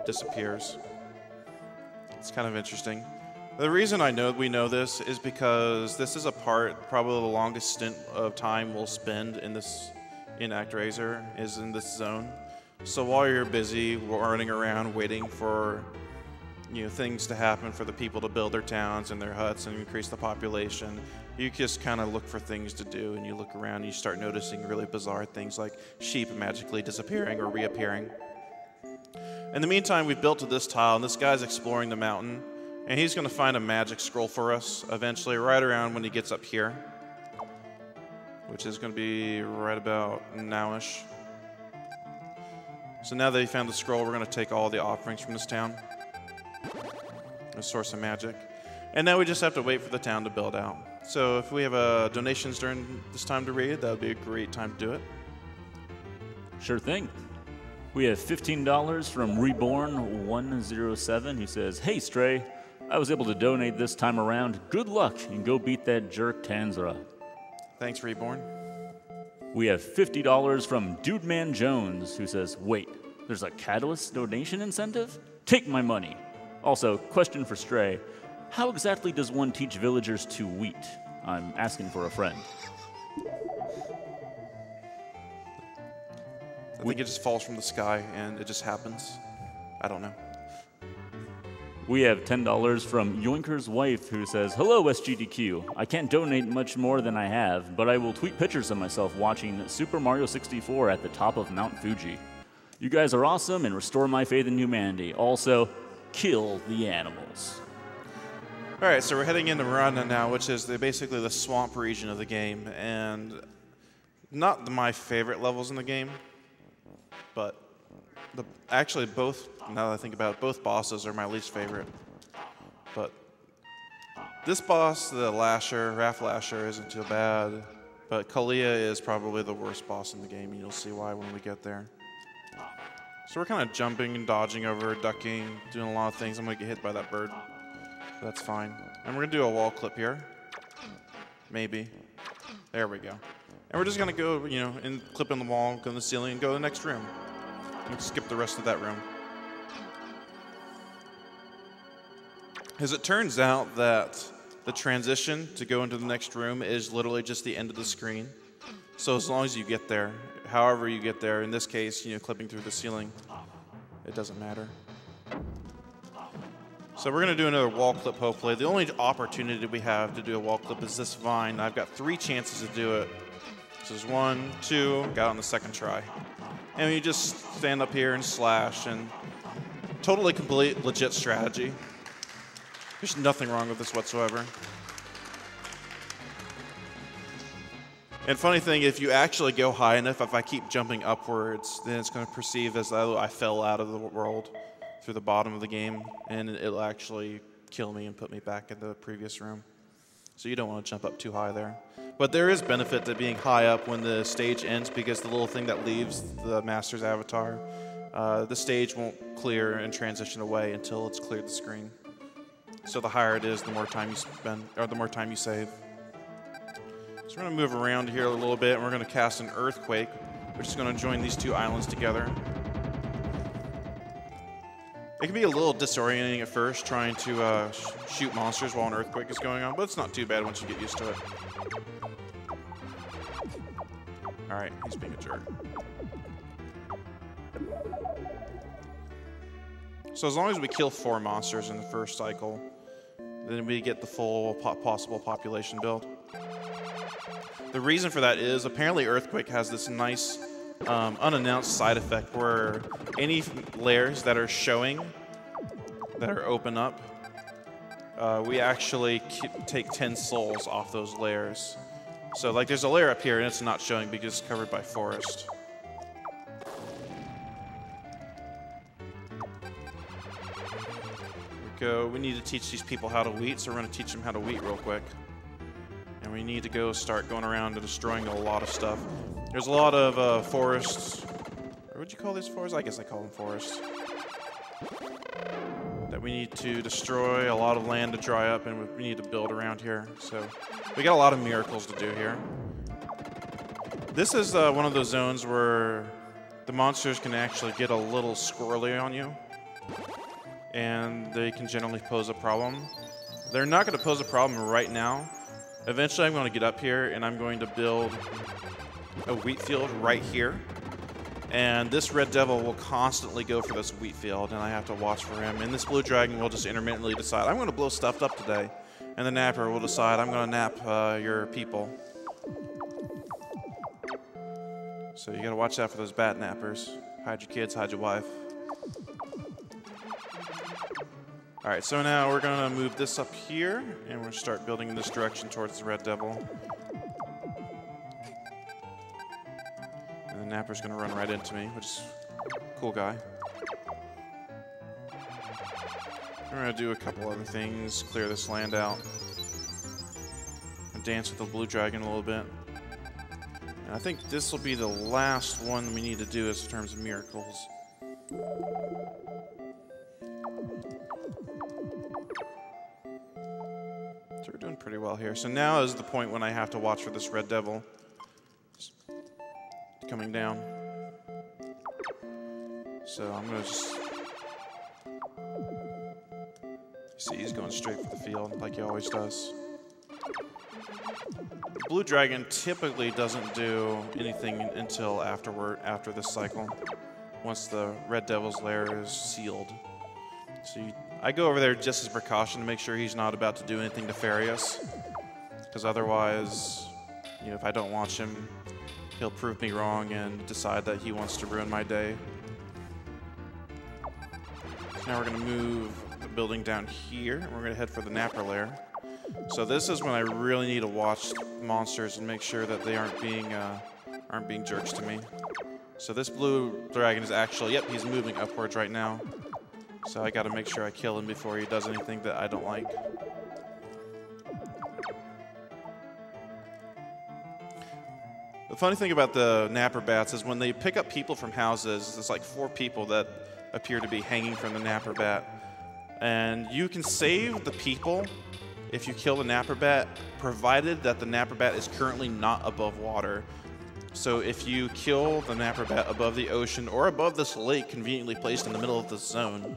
disappears. It's kind of interesting. The reason we know this is because this is a part, probably the longest stint of time we'll spend in ActRaiser is in this zone. So while you're busy running around waiting for things to happen for the people to build their towns and their huts and increase the population, you just kind of look for things to do, and you look around and you start noticing really bizarre things like sheep magically disappearing or reappearing. In the meantime, we've built to this tile, and this guy's exploring the mountain, and he's going to find a magic scroll for us eventually, right around when he gets up here, which is going to be right about nowish. So now that he found the scroll, we're going to take all the offerings from this town, a source of magic. And now we just have to wait for the town to build out. So if we have donations during this time to read, that would be a great time to do it. Sure thing. We have $15 from Reborn107, who says, "Hey Stray, I was able to donate this time around. Good luck and go beat that jerk Tanzra." Thanks, Reborn. We have $50 from Dude Man Jones, who says, "Wait, there's a Catalyst donation incentive? Take my money." Also, question for Stray, how exactly does one teach villagers to wheat? I'm asking for a friend. I think it just falls from the sky and it just happens. I don't know. We have $10 from Yoinker's wife, who says, "Hello, SGDQ. I can't donate much more than I have, but I will tweet pictures of myself watching Super Mario 64 at the top of Mount Fuji. You guys are awesome and restore my faith in humanity. Also, kill the animals." All right, so we're heading into Miranda now, which is basically the swamp region of the game, and not my favorite levels in the game, but actually both, now that I think about it, both bosses are my least favorite. But this boss, the Raph Lasher, isn't too bad, but Kalia is probably the worst boss in the game, and you'll see why when we get there. So we're kind of jumping and dodging over, ducking, doing a lot of things. I'm going to get hit by that bird. That's fine. And we're going to do a wall clip here. Maybe. There we go. And we're just gonna go, you know, and clip on the wall, go in the ceiling, and go to the next room. And skip the rest of that room. As it turns out that the transition to go into the next room is literally just the end of the screen. So as long as you get there, however you get there, in this case, you know, clipping through the ceiling, it doesn't matter. So we're gonna do another wall clip, hopefully. The only opportunity we have to do a wall clip is this vine. I've got 3 chances to do it. So there's 1, 2, got it on the second try. And you just stand up here and slash, and totally complete, legit strategy. There's nothing wrong with this whatsoever. And funny thing, if you actually go high enough, if I keep jumping upwards, then it's going to perceive as though I fell out of the world through the bottom of the game, and it'll actually kill me and put me back in the previous room. So you don't want to jump up too high there. But there is benefit to being high up when the stage ends, because the little thing that leaves the master's avatar, the stage won't clear and transition away until it's cleared the screen. So the higher it is, the more time you spend, or the more time you save. So we're going to move around here a little bit, and we're going to cast an earthquake, which is going to join these 2 islands together. It can be a little disorienting at first, trying to shoot monsters while an earthquake is going on, but it's not too bad once you get used to it. Alright, he's being a jerk. So as long as we kill 4 monsters in the first cycle, then we get the full possible population build. The reason for that is apparently Earthquake has this nice unannounced side effect where any layers that are showing, that are open up, we actually take 10 souls off those layers. So like there's a layer up here and it's not showing because it's covered by forest. We need to teach these people how to weat, so we're going to teach them how to weat real quick. And we need to go start going around and destroying a lot of stuff. There's a lot of forests, or what would you call these forests? I guess I call them forests. That we need to destroy, a lot of land to dry up, and we need to build around here. So we got a lot of miracles to do here. This is one of those zones where the monsters can actually get a little squirrely on you, and they can generally pose a problem. They're not going to pose a problem right now. Eventually I'm going to get up here and I'm going to build a wheat field right here. And this red devil will constantly go for this wheat field, and I have to watch for him. And this blue dragon will just intermittently decide, I'm going to blow stuff up today. And the napper will decide, I'm going to nap your people. So you got to watch out for those bat nappers. Hide your kids, hide your wife. Alright, so now we're going to move this up here, and we're going to start building in this direction towards the red devil. And the napper's going to run right into me, which is a cool guy. We're going to do a couple other things, clear this land out. And dance with the blue dragon a little bit. And I think this will be the last one we need to do in terms of miracles. So we're doing pretty well here. So now is the point when I have to watch for this red devil coming down. So I'm going to just... See, he's going straight for the field like he always does. The blue dragon typically doesn't do anything until after this cycle, once the red devil's lair is sealed. So I go over there just as precaution to make sure he's not about to do anything nefarious, because otherwise, you know, if I don't watch him, he'll prove me wrong and decide that he wants to ruin my day. So now we're going to move the building down here, and we're going to head for the napper lair. So this is when I really need to watch monsters and make sure that they aren't being jerks to me. So this blue dragon is actually, yep, he's moving upwards right now. So I got to make sure I kill him before he does anything that I don't like. The funny thing about the napper bats is when they pick up people from houses, there's like 4 people that appear to be hanging from the napper bat. And you can save the people if you kill the napper bat, provided that the napper bat is currently not above water. So if you kill the napper bat above the ocean or above this lake conveniently placed in the middle of the zone,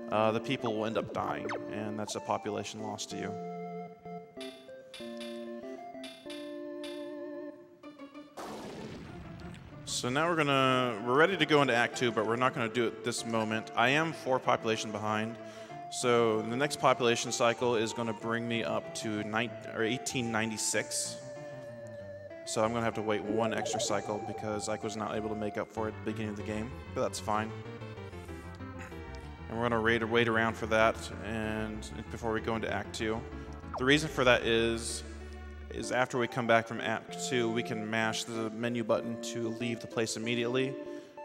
the people will end up dying, and that's a population loss to you. So now we're ready to go into Act 2, but we're not gonna do it this moment. I am 4 population behind. So the next population cycle is gonna bring me up to 1896. So I'm going to have to wait 1 extra cycle because I was not able to make up for it at the beginning of the game, but that's fine. And we're going to wait around for that and before we go into Act 2. The reason for that is after we come back from Act 2, we can mash the menu button to leave the place immediately,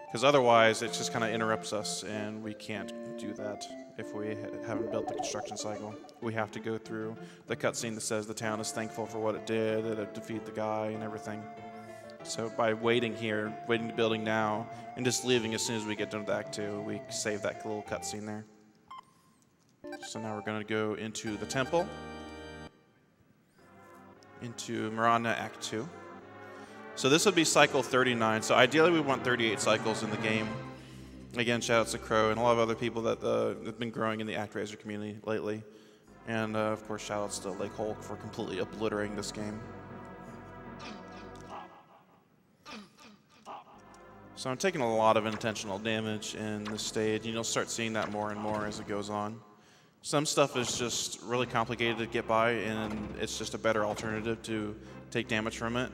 because otherwise it just kind of interrupts us and we can't do that if we haven't built the construction cycle. We have to go through the cutscene that says the town is thankful for what it did, that it defeated the guy and everything. So by waiting here, waiting the building now, and just leaving as soon as we get done with Act 2, we save that little cutscene there. So now we're going to go into the temple, into Marana Act 2. So this would be cycle 39. So ideally we want 38 cycles in the game. Again, shout-outs to Crow and a lot of other people that have been growing in the ActRaiser community lately. And, of course, shout-outs to Lake Hulk for completely obliterating this game. So I'm taking a lot of intentional damage in this stage, and you'll start seeing that more and more as it goes on. Some stuff is just really complicated to get by, and it's just a better alternative to take damage from it.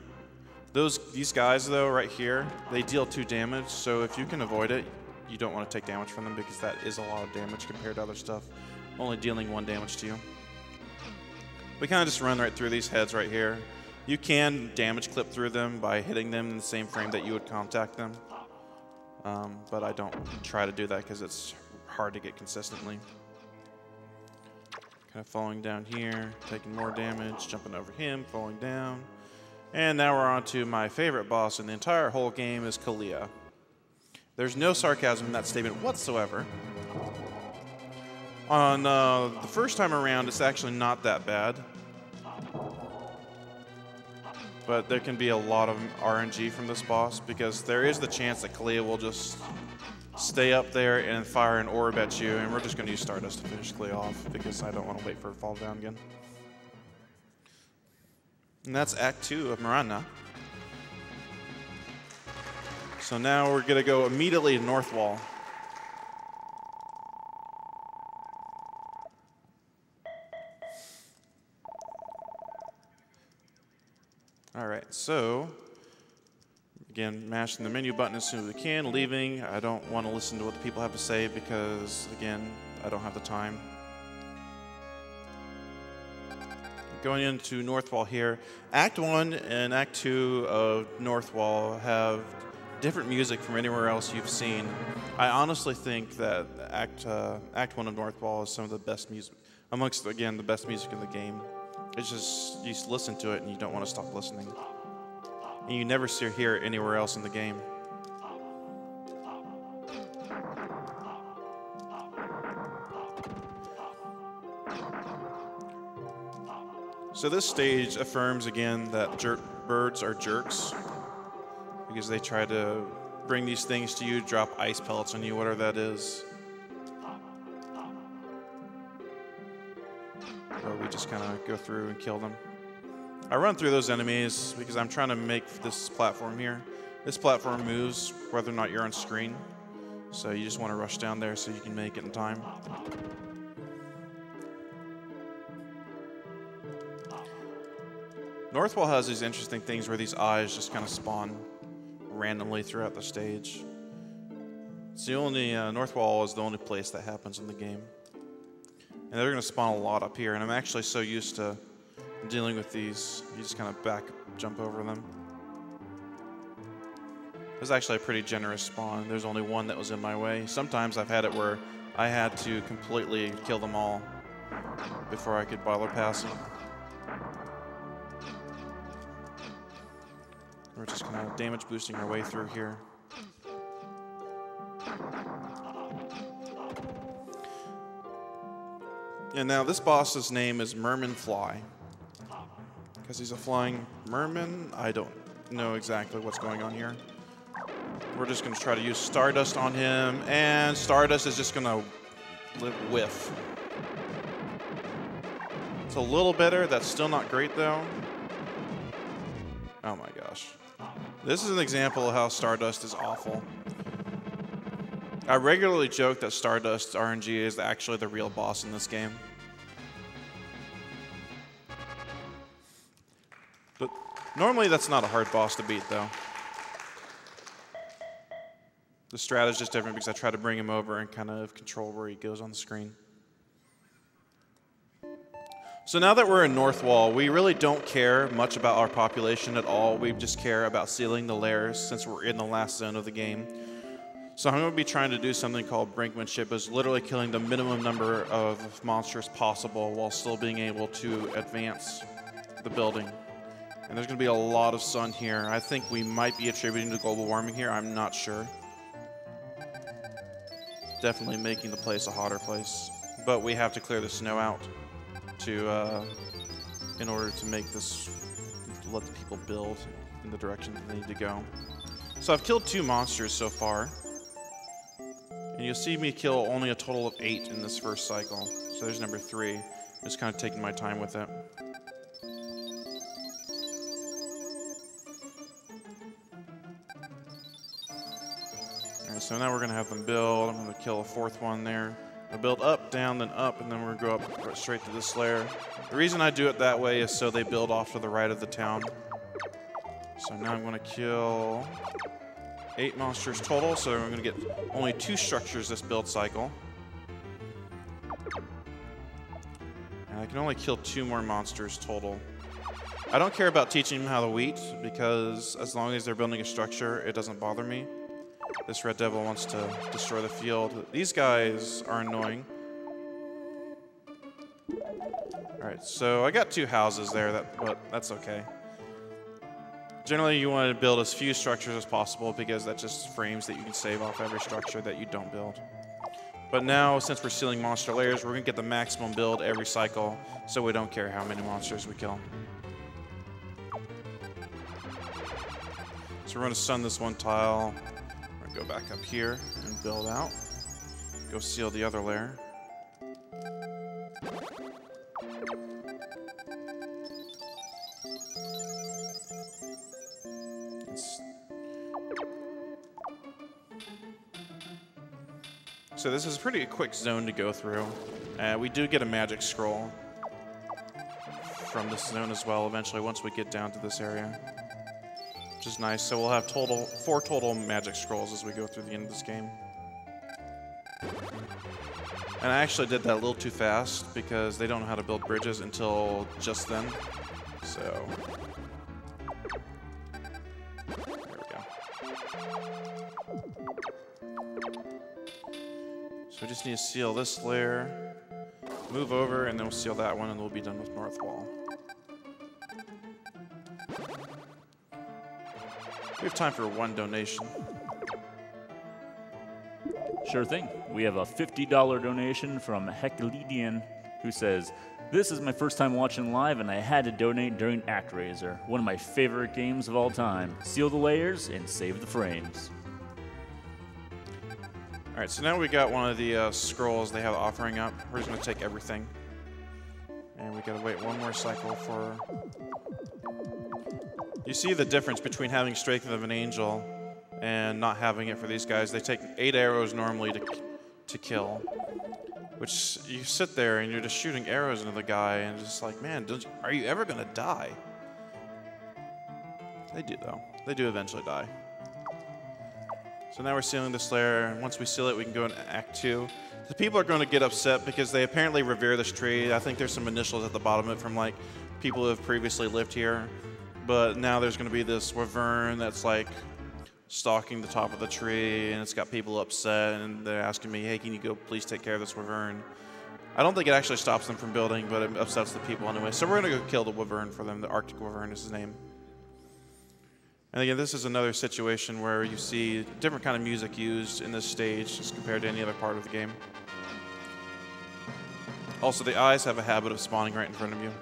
These guys, though, right here, they deal 2 damage, so if you can avoid it, you don't want to take damage from them because that is a lot of damage compared to other stuff, only dealing 1 damage to you. We kind of just run right through these heads right here. You can damage clip through them by hitting them in the same frame that you would contact them, but I don't try to do that because it's hard to get consistently. Kind of falling down here, taking more damage, jumping over him, falling down. And now we're on to my favorite boss in the entire whole game is Kalia. There's no sarcasm in that statement whatsoever. On the first time around, it's actually not that bad. But there can be a lot of RNG from this boss because there is the chance that Kalia will just stay up there and fire an orb at you, and we're just going to use Stardust to finish Kalia off because I don't want to wait for her to fall down again. And that's Act 2 of Marana. So now we're going to go immediately to North Wall. All right, so again, mashing the menu button as soon as we can, leaving. I don't want to listen to what the people have to say because, again, I don't have the time. Going into North Wall here. Act 1 and Act 2 of North Wall have different music from anywhere else you've seen. I honestly think that Act 1 of North Wall is some of the best music, amongst, again, the best music in the game. It's just, you listen to it and you don't want to stop listening. And you never hear it anywhere else in the game. So this stage affirms again that birds are jerks because they try to bring these things to you, drop ice pellets on you, whatever that is. Or we just kind of go through and kill them. I run through those enemies because I'm trying to make this platform here. This platform moves whether or not you're on screen. So you just want to rush down there so you can make it in time. Northwall has these interesting things where these eyes just kind of spawn randomly throughout the stage. It's the only, Northwall is the only place that happens in the game. And they're going to spawn a lot up here, and I'm actually so used to dealing with these, you just kind of jump over them. It was actually a pretty generous spawn. There's only one that was in my way. Sometimes I've had it where I had to completely kill them all before I could bother passing. We're just kind of damage boosting our way through here. And now this boss's name is Merman Fly. Because he's a flying merman? I don't know exactly what's going on here. We're just going to try to use Stardust on him, and Stardust is just going to whiff. It's a little better. That's still not great, though. Oh my gosh. This is an example of how Stardust is awful. I regularly joke that Stardust RNG is actually the real boss in this game. But normally that's not a hard boss to beat, though. The strat is just different because I try to bring him over and kind of control where he goes on the screen. So now that we're in North Wall, we really don't care much about our population at all. We just care about sealing the lairs since we're in the last zone of the game. So I'm going to be trying to do something called brinkmanship, is literally killing the minimum number of monsters possible while still being able to advance the building. And there's going to be a lot of sun here. I think we might be attributing to global warming here. I'm not sure. Definitely making the place a hotter place. But we have to clear the snow out in order to make this, let the people build in the direction that they need to go. So I've killed 2 monsters so far. And you'll see me kill only a total of 8 in this first cycle. So there's number 3. Just kind of taking my time with it. Alright, so now we're going to have them build. I'm going to kill a 4th one there. I'll build up, down, then up, and then we're going to go up right straight to this layer. The reason I do it that way is so they build off to the right of the town. So now I'm going to kill 8 monsters total, so we're going to get only 2 structures this build cycle. And I can only kill 2 more monsters total. I don't care about teaching them how to wheat, because as long as they're building a structure, it doesn't bother me. This Red Devil wants to destroy the field. These guys are annoying. Alright, so I got 2 houses there, but that's okay. Generally, you want to build as few structures as possible because that just frames that you can save off every structure that you don't build. But now, since we're sealing monster layers, we're going to get the maximum build every cycle, so we don't care how many monsters we kill. So we're going to sun this one tile. We're going to go back up here and build out. Go seal the other layer. So this is a pretty quick zone to go through. We do get a magic scroll from this zone as well eventually once we get down to this area, which is nice. So we'll have 4 total magic scrolls as we go through the end of this game. And I actually did that a little too fast because they don't know how to build bridges until just then. So there we go. So we just need to seal this layer, move over, and then we'll seal that one, and we'll be done with North Wall. We have time for 1 donation. Sure thing. We have a $50 donation from Hecalidian, who says, "This is my first time watching live, and I had to donate during ActRaiser, one of my favorite games of all time. Seal the layers and save the frames." All right, so now we got one of the scrolls they have offering up. We're just going to take everything. And we got to wait 1 more cycle for... You see the difference between having Strength of an Angel and not having it for these guys. They take 8 arrows normally to kill, which you sit there and you're just shooting arrows into the guy and just like, man, are you ever going to die? They do, though. They do eventually die. So now we're sealing this layer, and once we seal it, we can go into Act 2. The people are going to get upset because they apparently revere this tree. I think there's some initials at the bottom of it from like people who have previously lived here. But now there's going to be this wyvern that's like stalking the top of the tree, and it's got people upset, and they're asking me, hey, can you go please take care of this wyvern? I don't think it actually stops them from building, but it upsets the people anyway. So we're going to go kill the wyvern for them. The Arctic wyvern is his name. And again, this is another situation where you see different kind of music used in this stage as compared to any other part of the game. Also, the eyes have a habit of spawning right in front of you.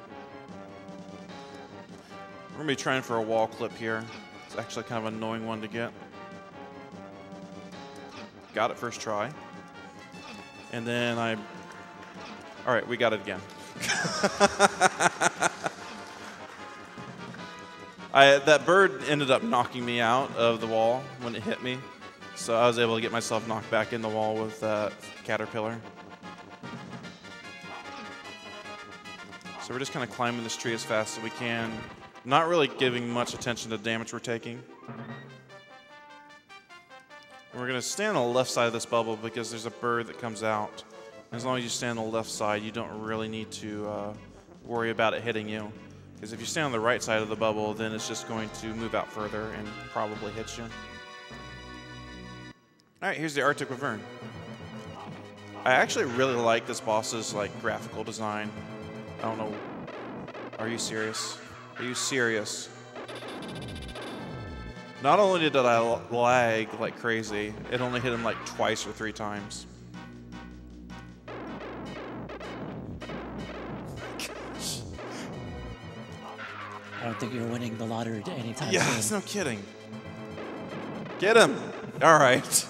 We're going to be trying for a wall clip here. It's actually kind of an annoying one to get. Got it first try. And then all right, we got it again. That bird ended up knocking me out of the wall when it hit me. So I was able to get myself knocked back in the wall with that caterpillar. So we're just kind of climbing this tree as fast as we can. Not really giving much attention to the damage we're taking. And we're going to stay on the left side of this bubble because there's a bird that comes out. As long as you stay on the left side, you don't really need to worry about it hitting you. Because if you stay on the right side of the bubble, then it's just going to move out further and probably hit you. All right, here's the Arctic Wyvern. I actually really like this boss's graphical design. I don't know. Are you serious? Are you serious? Not only did I lag like crazy, it only hit him like twice or 3 times. I don't think you're winning the lottery anytime soon. Yes, no kidding. Get him. All right.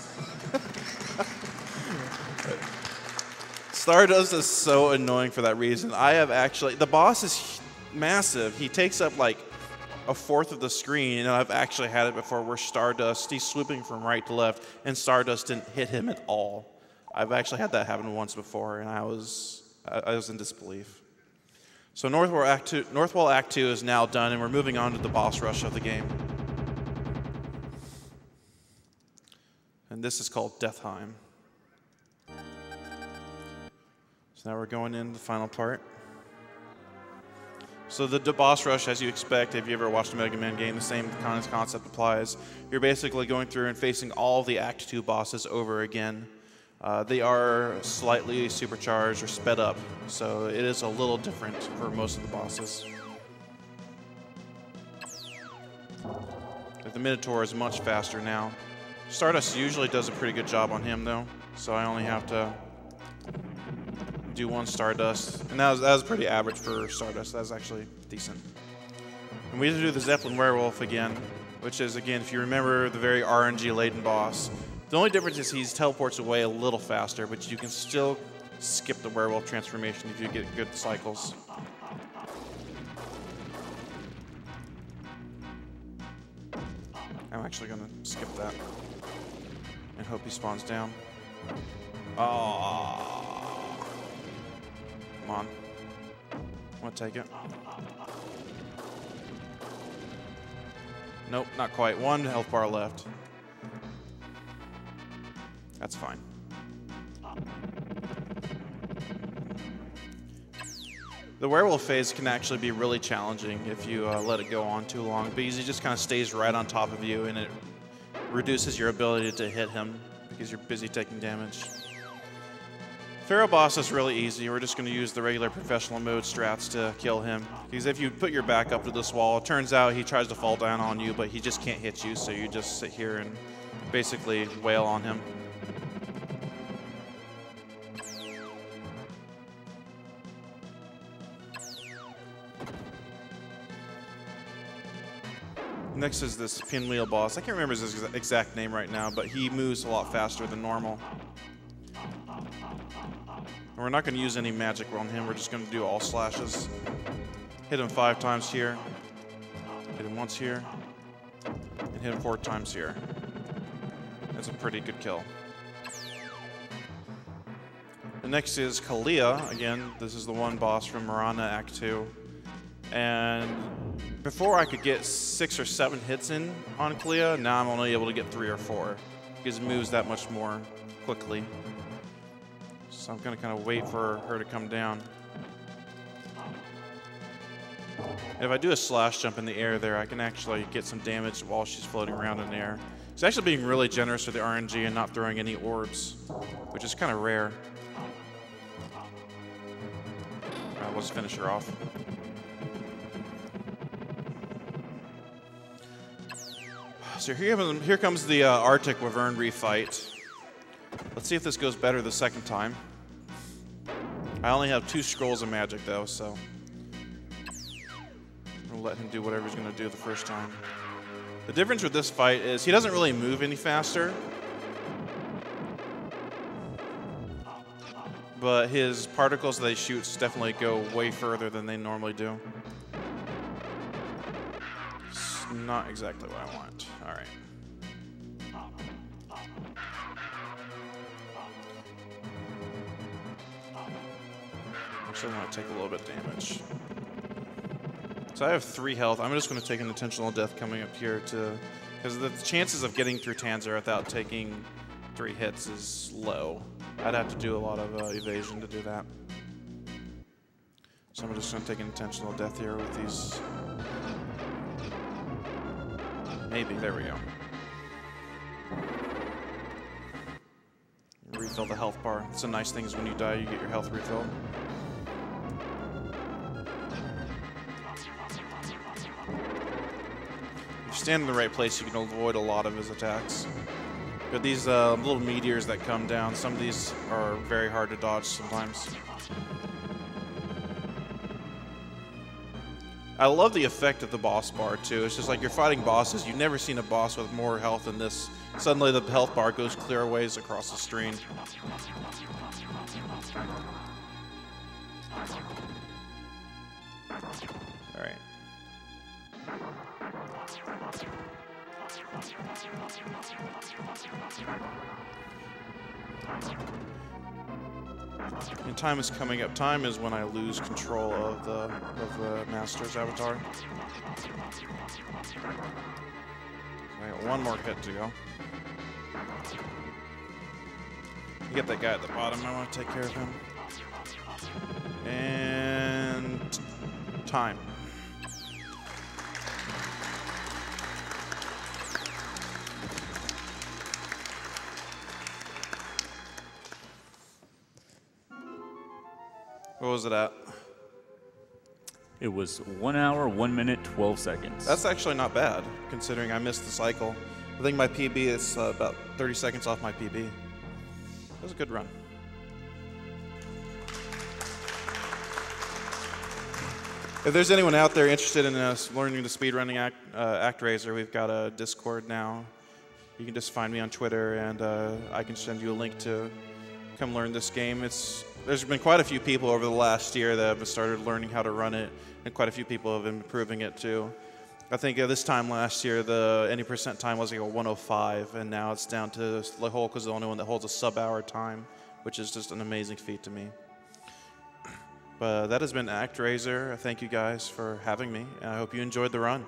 Stardust is so annoying for that reason. I have actually, the boss is massive. He takes up like 1/4 of the screen, and I've actually had it before where Stardust, he's swooping from right to left, and Stardust didn't hit him at all. I've actually had that happen once before, and I was in disbelief. So Northwall Act 2 is now done, and we're moving on to the boss rush of the game. And this is called Deathheim. So now we're going into the final part. So the boss rush, as you expect, if you ever watched a Mega Man game, the same kind of concept applies. You're basically going through and facing all the Act 2 bosses over again. They are slightly supercharged or sped up, so it is a little different for most of the bosses. The Minotaur is much faster now. Stardust usually does a pretty good job on him, though, so I only have to do 1 Stardust, and that was pretty average for Stardust. That was actually decent. And we have to do the Zeppelin Werewolf again, which is, again, if you remember, the very RNG-laden boss. The only difference is he teleports away a little faster, but you can still skip the werewolf transformation if you get good cycles. I'm actually going to skip that and hope he spawns down. Oh. Come on. I want to take it. Nope, not quite. 1 health bar left. That's fine. The werewolf phase can actually be really challenging if you let it go on too long, because he just kind of stays right on top of you, and it reduces your ability to hit him because you're busy taking damage. Pharaoh boss is really easy. We're just going to use the regular professional mode strats to kill him. Because if you put your back up to this wall, it turns out he tries to fall down on you, but he just can't hit you, so you just sit here and basically wail on him. Next is this pinwheel boss. I can't remember his exact name right now, but he moves a lot faster than normal. And we're not going to use any magic on him. We're just going to do all slashes. Hit him 5 times here. Hit him once here. And hit him 4 times here. That's a pretty good kill. The next is Kalia. Again, this is the one boss from Marana Act 2. And before I could get 6 or 7 hits in on Kalia, now I'm only able to get 3 or 4 because it moves that much more quickly. So I'm going to kind of wait for her to come down. If I do a slash jump in the air there, I can actually get some damage while she's floating around in the air. She's actually being really generous with the RNG and not throwing any orbs, which is kind of rare. All right, let's finish her off. So here comes the Arctic Wyvern refight. Let's see if this goes better the second time. I only have 2 scrolls of magic though, so I'll let him do whatever he's gonna do the first time. The difference with this fight is he doesn't really move any faster, but his particles that he shoots definitely go way further than they normally do. It's not exactly what I want. All right. Actually, I want to take a little bit of damage. So I have 3 health. I'm just going to take an intentional death coming up here because the chances of getting through Tanzera without taking 3 hits is low. I'd have to do a lot of evasion to do that. So I'm just going to take an intentional death here with these. Maybe, there we go. Refill the health bar. It's a nice thing is when you die, you get your health refilled. If you stand in the right place, you can avoid a lot of his attacks. But these little meteors that come down, some of these are very hard to dodge sometimes. I love the effect of the boss bar too. It's just like you're fighting bosses. You've never seen a boss with more health than this. Suddenly the health bar goes clear ways across the screen. All right. And time is coming up. Time is when I lose control of the Master's avatar. I got 1 more hit to go. You get that guy at the bottom. I want to take care of him. And time. What was it at? It was 1 hour, 1 minute, 12 seconds. That's actually not bad, considering I missed the cycle. I think my PB is about 30 seconds off my PB. That was a good run. If there's anyone out there interested in learning the speedrunning ActRaiser, we've got a Discord now. You can just find me on Twitter, and I can send you a link to come learn this game. There's been quite a few people over the last year that have started learning how to run it, and quite a few people have been improving it too. I think this time last year, the any percent time was like a 105, and now it's down to Hulk is the only one that holds a sub-hour time, which is just an amazing feat to me. But that has been ActRaiser. Thank you guys for having me, and I hope you enjoyed the run.